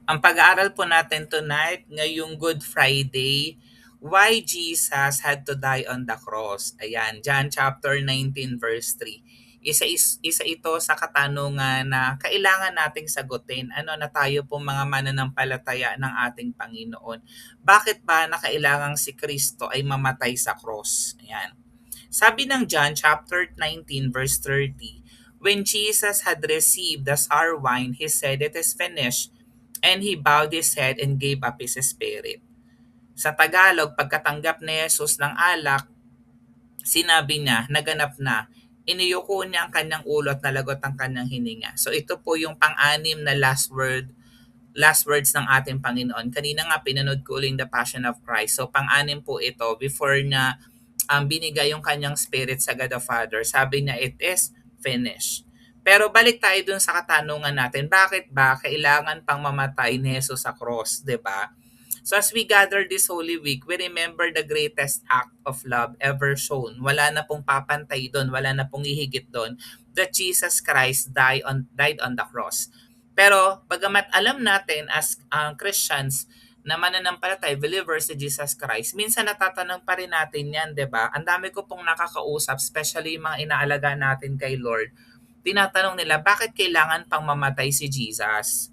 Ang pag-aaral po natin tonight, ngayong Good Friday, why Jesus had to die on the cross. Ayan, John chapter 19 verse 3. Isa ito sa katanungan na kailangan nating sagutin. Ano na tayo po mga mananampalataya ng ating Panginoon? Bakit ba na kailangang si Kristo ay mamatay sa cross? Ayan. Sabi ng John chapter 19 verse 30, when Jesus had received the sour wine, he said, "It is finished." And he bowed his head and gave up his spirit. Sa Tagalog, pagkatanggap ni Jesus ng alak, sinabi niya, naganap na, iniyuko niya ang kanyang ulo at nalagot ang kanyang hininga. So ito po yung pang-anim na last words ng ating Panginoon. Kanina nga pinanood ko uling The Passion of Christ. So pang-anim po ito before niya binigay yung kanyang spirit sa God the Father. Sabi niya, it is finished. Pero balik tayo dun sa katanungan natin, bakit ba kailangan pang mamatay ni Jesus sa cross, 'di ba? So as we gather this Holy Week, we remember the greatest act of love ever shown. Wala na pong papantay doon, wala na pong ihigit doon, that Jesus Christ died on the cross. Pero bagamat alam natin as Christians na mananampalatay, believers si Jesus Christ, minsan natatanong pa rin natin yan, di ba? Ang dami ko pong nakakausap, especially yung mga inaalaga natin kay Lord, tinatanong nila, bakit kailangan pang mamatay si Jesus?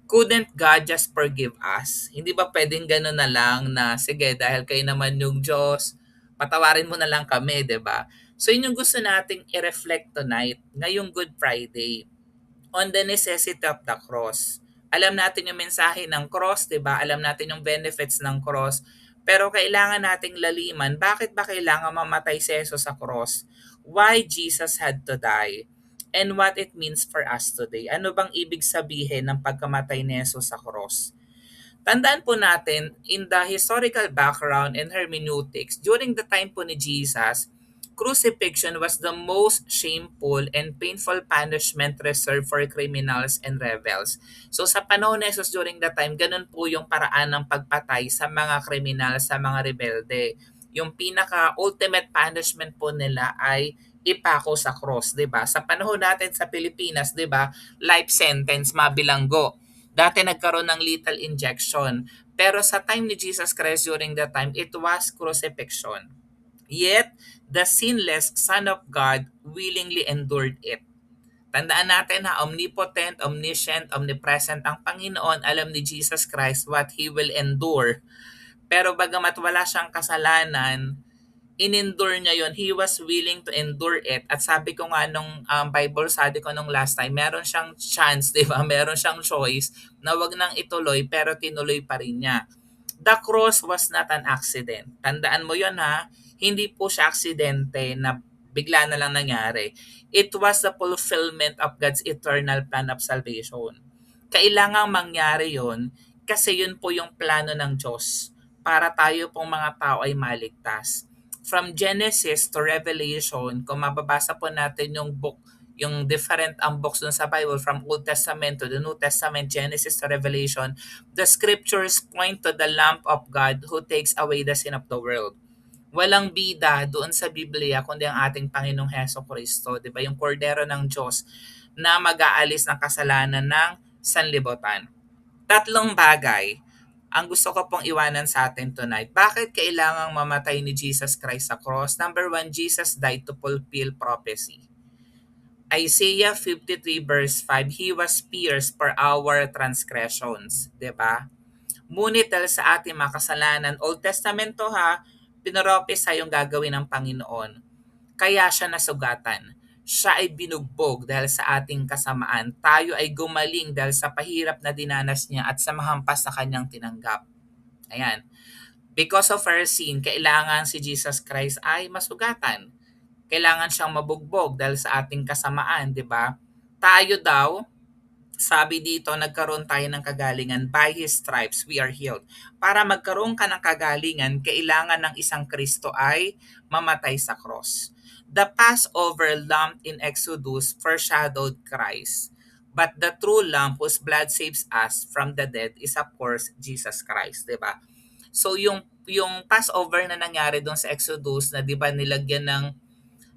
Couldn't God just forgive us? Hindi ba pwedeng gano'n na lang na, sige, dahil kayo naman yung Diyos, patawarin mo na lang kami, di ba? So yun yung gusto nating i-reflect tonight, ngayong Good Friday, on the necessity of the cross. Alam natin yung mensahe ng cross, 'di ba? Alam natin yung benefits ng cross. Pero kailangan nating laliman, bakit ba kailangan mamatay si Jesus sa cross? Why Jesus had to die? And what it means for us today. Ano bang ibig sabihin ng pagkamatay ni Jesus sa cross? Tandaan po natin, in the historical background and hermeneutics, during the time po ni Jesus, crucifixion was the most shameful and painful punishment reserved for criminals and rebels. So sa panahon ni Jesus during that time, ganun po yung paraan ng pagpatay sa mga kriminal, sa mga rebelde. Yung pinaka-ultimate punishment po nila ay ipako sa cross, 'di ba? Sa panahon natin sa Pilipinas, 'di ba, life sentence, mabilanggo. Dati nagkaroon ng lethal injection. Pero sa time ni Jesus Christ during that time, it was crucifixion. Yet, the sinless Son of God willingly endured it. Tandaan natin na omnipotent, omniscient, omnipresent ang Panginoon. Alam ni Jesus Christ what He will endure. Pero bagamat wala siyang kasalanan, in-endure niya yon. He was willing to endure it. At sabi ko nga nung Bible study ko nung last time, meron siyang chance, di ba? Meron siyang choice na wag nang ituloy pero tinuloy pa rin niya. The cross was not an accident. Tandaan mo yon ha. Hindi po siya aksidente na bigla na lang nangyari. It was the fulfillment of God's eternal plan of salvation. Kailangang mangyari yon kasi yun po yung plano ng Diyos para tayo pong mga tao ay maligtas. From Genesis to Revelation, kung mababasa po natin yung different books dun sa Bible, from Old Testament to the New Testament, Genesis to Revelation, the scriptures point to the Lamb of God who takes away the sin of the world. Walang bida doon sa Biblia kundi ang ating Panginoong Heso Kristo, 'di ba? Yung kordero ng Diyos na mag-aalis ng kasalanan ng sanlibutan. Tatlong bagay ang gusto ko pong iwanan sa atin tonight. Bakit kailangang mamatay ni Jesus Christ sa cross? Number one, Jesus died to fulfill prophecy. Isaiah 53 verse 5, He was pierced for our transgressions. 'Di ba? Ngunit dahil sa ating mga kasalanan, Old Testament to ha, pinoropesa yung gagawin ng Panginoon. Kaya siya nasugatan. Siya ay binugbog dahil sa ating kasamaan. Tayo ay gumaling dahil sa pahirap na dinanas niya at sa mahampas na kanyang tinanggap. Ayan. Because of our sin, kailangan si Jesus Christ ay masugatan. Kailangan siyang mabugbog dahil sa ating kasamaan, di ba? Tayo daw, sabi dito, nagkaroon tayo ng kagalingan. By His stripes, we are healed. Para magkaroon ka ng kagalingan, kailangan ng isang Kristo ay mamatay sa cross. The Passover lamb in Exodus foreshadowed Christ. But the true lamb whose blood saves us from the dead is of course Jesus Christ, 'di ba? So yung Passover na nangyari doon sa Exodus na 'di ba nilagyan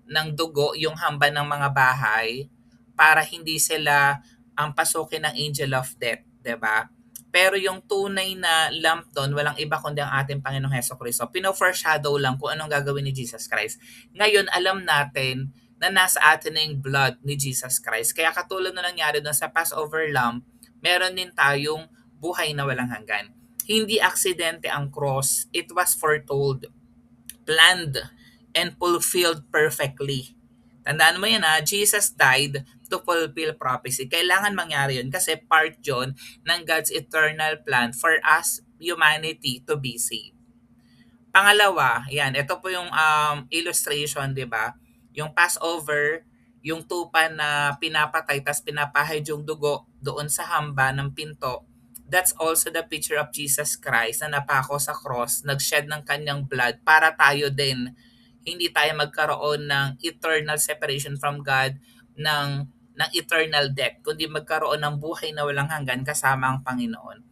ng dugo yung hamban ng mga bahay para hindi sila ang pasukin ng angel of death. 'di ba? Pero yung tunay na lamp doon, walang iba kundi ang ating Panginoong Hesukristo. Pino-foreshadow lang kung anong gagawin ni Jesus Christ. Ngayon, alam natin na nasa atin na yung blood ni Jesus Christ. Kaya katulad na nangyari doon sa Passover lamb, meron din tayong buhay na walang hanggan. Hindi aksidente ang cross. It was foretold, planned, and fulfilled perfectly. Tandaan mo yan, Jesus died to fulfill prophecy. Kailangan mangyari yun kasi part yun ng God's eternal plan for us, humanity, to be saved. Pangalawa, yan, ito po yung illustration, di ba? Yung Passover, yung tupa na pinapatay, tas pinapahid yung dugo doon sa hamba ng pinto. That's also the picture of Jesus Christ na napako sa cross, nag-shed ng kanyang blood para tayo din hindi tayo magkaroon ng eternal separation from God, ng eternal death, kundi magkaroon ng buhay na walang hanggan kasama ang Panginoon.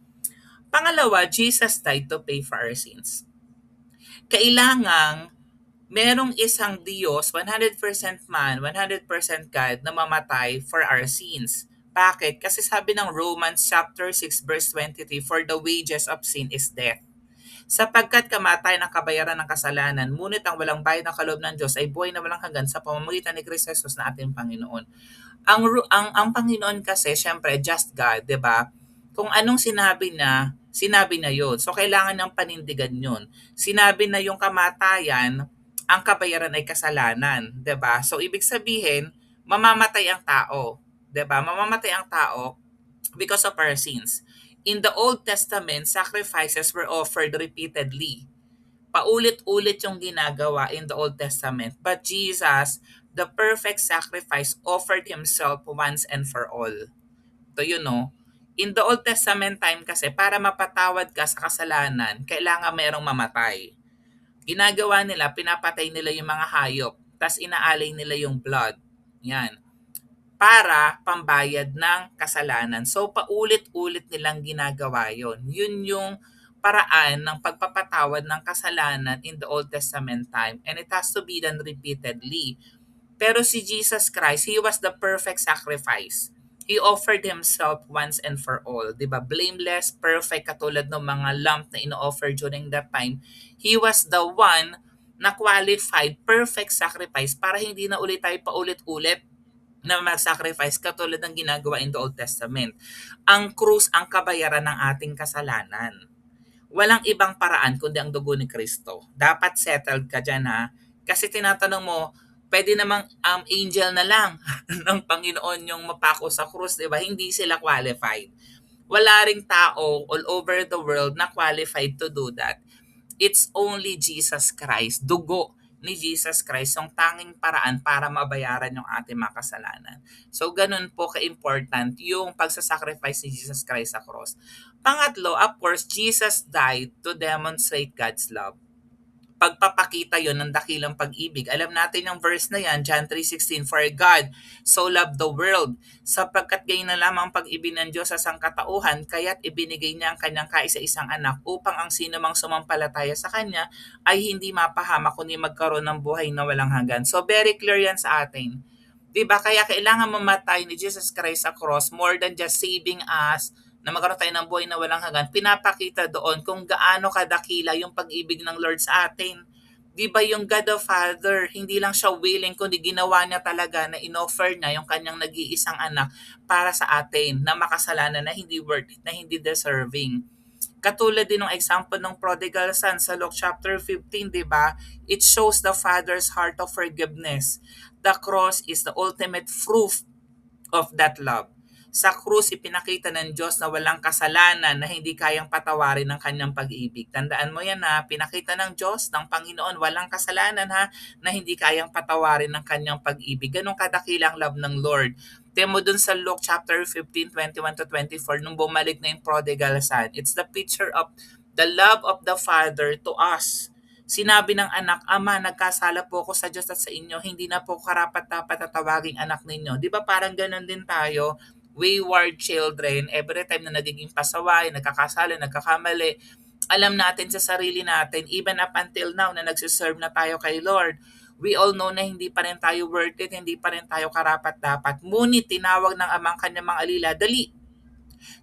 Pangalawa, Jesus died to pay for our sins. Kailangang merong isang Diyos, 100% man, 100% God, na mamatay for our sins. Bakit? Kasi sabi ng Romans chapter 6 verse 23, for the wages of sin is death. Sapagkat kamatay ng kabayaran ng kasalanan, ngunit ang walang bayad ng kaloob ng Diyos ay buhay na walang hanggan sa pamamagitan ni Kristo Jesus na ating Panginoon. Ang Panginoon kasi, syempre, just God, 'di ba? Kung anong sinabi na 'yon. So kailangan ng panindigan 'yon. Sinabi na yung kamatayan, ang kabayaran ay kasalanan, 'di ba? So ibig sabihin, mamamatay ang tao, 'di ba? Mamamatay ang tao because of our sins. In the Old Testament, sacrifices were offered repeatedly. Paulit-ulit yung ginagawa in the Old Testament. But Jesus, the perfect sacrifice, offered Himself once and for all. So you know, in the Old Testament time kasi, para mapatawad ka sa kasalanan, kailangan mayroong mamatay. Ginagawa nila, pinapatay nila yung mga hayop, tas inaalay nila yung blood. Yan. Para pambayad ng kasalanan. So paulit-ulit nilang ginagawa yon. Yun yung paraan ng pagpapatawad ng kasalanan in the Old Testament time, and it has to be done repeatedly. Pero si Jesus Christ, He was the perfect sacrifice. He offered Himself once and for all. Diba? Blameless, perfect, katulad ng mga lamb na ino-offer during that time. He was the one na qualified perfect sacrifice para hindi na ulit tayo paulit-ulit na mag-sacrifice katulad ng ginagawa in the Old Testament. Ang krus ang kabayaran ng ating kasalanan. Walang ibang paraan kundi ang dugo ni Kristo. Dapat settled ka dyan, ha. Kasi tinatanong mo, pwede namang angel na lang ng Panginoon yung mapako sa krus, di ba? Hindi sila qualified. Wala ring tao all over the world na qualified to do that. It's only Jesus Christ, dugo ni Jesus Christ, yung tanging paraan para mabayaran yung ating mga kasalanan. So, ganun po ka-important yung pagsasacrifice ni Jesus Christ sa cross. Pangatlo, of course, Jesus died to demonstrate God's love. Pagpapakita yon ng dakilang pag-ibig. Alam natin yung verse na yan, John 3:16, for God so loved the world, sapagkat gayon na lamang pag-ibig ng Diyos sa sangkatauhan, kaya't ibinigay niya ang kanyang kaisa-isang anak upang ang sino mang sumampalataya sa kanya ay hindi mapahamak kundi magkaroon ng buhay na walang hanggan. So very clear yan sa atin. Diba? Kaya kailangan mamatay ni Jesus Christ sa cross more than just saving us, na magkaroon tayo ng buhay na walang hanggan. Pinapakita doon kung gaano kadakila yung pag-ibig ng Lord sa atin. Di ba yung God the Father, hindi lang siya willing, kundi ginawa niya talaga na inoffer niya yung kanyang nag-iisang anak para sa atin na makasalanan, na hindi worth it, na hindi deserving. Katulad din ng example ng prodigal son sa Luke chapter 15, di ba? It shows the Father's heart of forgiveness. The cross is the ultimate proof of that love. Sa krus, ipinakita ng Diyos na walang kasalanan na hindi kayang patawarin ng kanyang pag-ibig. Tandaan mo yan, ha, pinakita ng Diyos, ng Panginoon, walang kasalanan, ha, na hindi kayang patawarin ng kanyang pag-ibig. Ganong kadakilang love ng Lord. Temo dun sa Luke chapter 15:21-24, nung bumalik na yung prodigal son. It's the picture of the love of the Father to us. Sinabi ng anak, Ama, nagkasala po ako sa Diyos at sa inyo, hindi na po karapat-dapat na tawaging anak ninyo. Di ba parang ganun din tayo? Wayward children, every time na nagiging pasaway, nagkakasala, nagkakamali, alam natin sa sarili natin, even up until now na nagsiserve na tayo kay Lord, we all know na hindi pa rin tayo worth it, hindi pa rin tayo karapat-dapat. Ngunit tinawag ng amang kanyang mga alila, dali,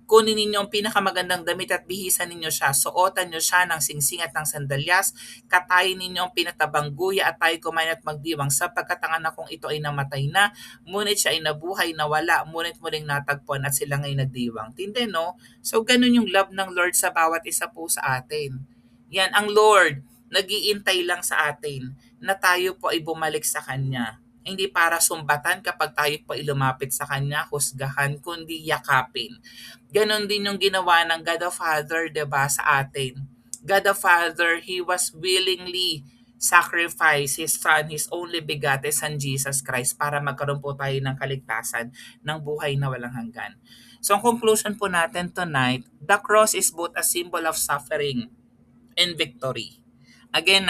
Kunin ninyo ang pinakamagandang damit at bihisan ninyo siya. Suotan nyo siya ng singsing at ng sandalyas. Katayin ninyo ang pinatabang guya at tayo kumain at magdiwang sapagkat ang anak kong ito ay namatay na, ngunit siya ay nabuhay, nawala, ngunit muling natagpuan at sila ngay nagdiwang. Tindi, no? So, ganun yung love ng Lord sa bawat isa po sa atin. Yan, ang Lord, nag-iintay lang sa atin na tayo po ay bumalik sa Kanya. Hindi para sumbatan kapag tayo po ay lumapit sa Kanya, husgahan, kundi yakapin. Ganon din yung ginawa ng God the Father, 'di ba, sa atin. God the Father, He was willingly sacrifice His Son, His only begotten Son, Jesus Christ, para magkaroon po tayo ng kaligtasan ng buhay na walang hanggan. So, ang conclusion po natin tonight, the cross is both a symbol of suffering and victory. Again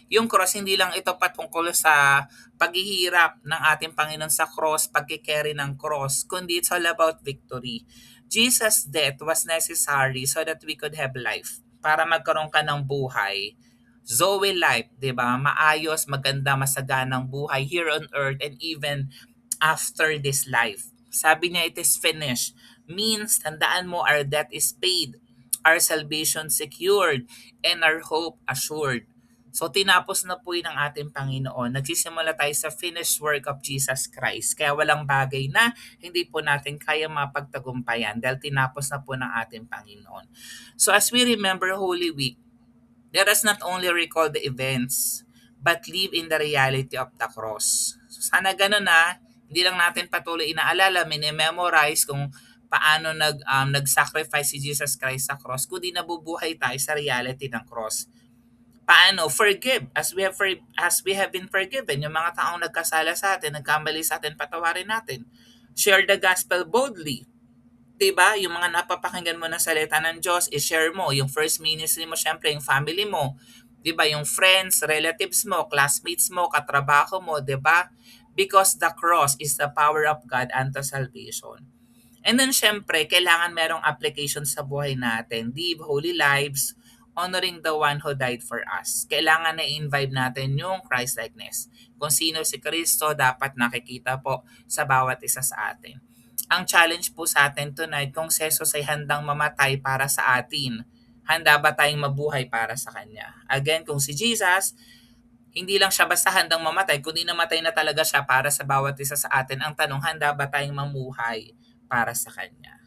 yung cross hindi lang ito patungkol sa paghihirap ng ating Panginoon sa cross, pagkikerry ng cross, kundi it's all about victory. Jesus' death was necessary so that we could have life. Para magkaroon ka ng buhay. Zoe life, di ba? Maayos, maganda, masaganang buhay here on earth and even after this life. Sabi niya, it is finished. Means, tandaan mo, our debt is paid, our salvation secured, and our hope assured. So tinapos na po yun ng ating Panginoon. Nagsisimula tayo sa finished work of Jesus Christ. Kaya walang bagay na hindi po natin kaya mapagtagumpayan dahil tinapos na po ng ating Panginoon. So as we remember Holy Week, let us not only recall the events, but live in the reality of the cross. So sana ganun hindi lang natin patuloy inaalala, minimemorize kung paano nag-sacrifice si Jesus Christ sa cross, kundi nabubuhay tayo sa reality ng cross. Paano? Forgive as we have been forgiven. Yung mga taong nagkasala sa atin, nagkamali sa atin, patawarin natin. Share the gospel boldly. 'Di ba? Yung mga napapakinggan mo na salita ng Diyos, i-share mo. Yung first ministry mo, syempre, yung family mo. 'Di ba? Yung friends, relatives mo, classmates mo, katrabaho mo, 'di ba? Because the cross is the power of God unto salvation. And then syempre, kailangan merong application sa buhay natin. Live holy lives, honoring the one who died for us. Kailangan na i-invite natin yung Christ-likeness. Kung sino si Kristo, dapat nakikita po sa bawat isa sa atin. Ang challenge po sa atin tonight, kung si Jesus ay handang mamatay para sa atin, handa ba tayong mabuhay para sa Kanya? Again, kung si Jesus, hindi lang siya basta handang mamatay, kundi namatay na talaga siya para sa bawat isa sa atin. Ang tanong, handa ba tayong mamuhay para sa Kanya?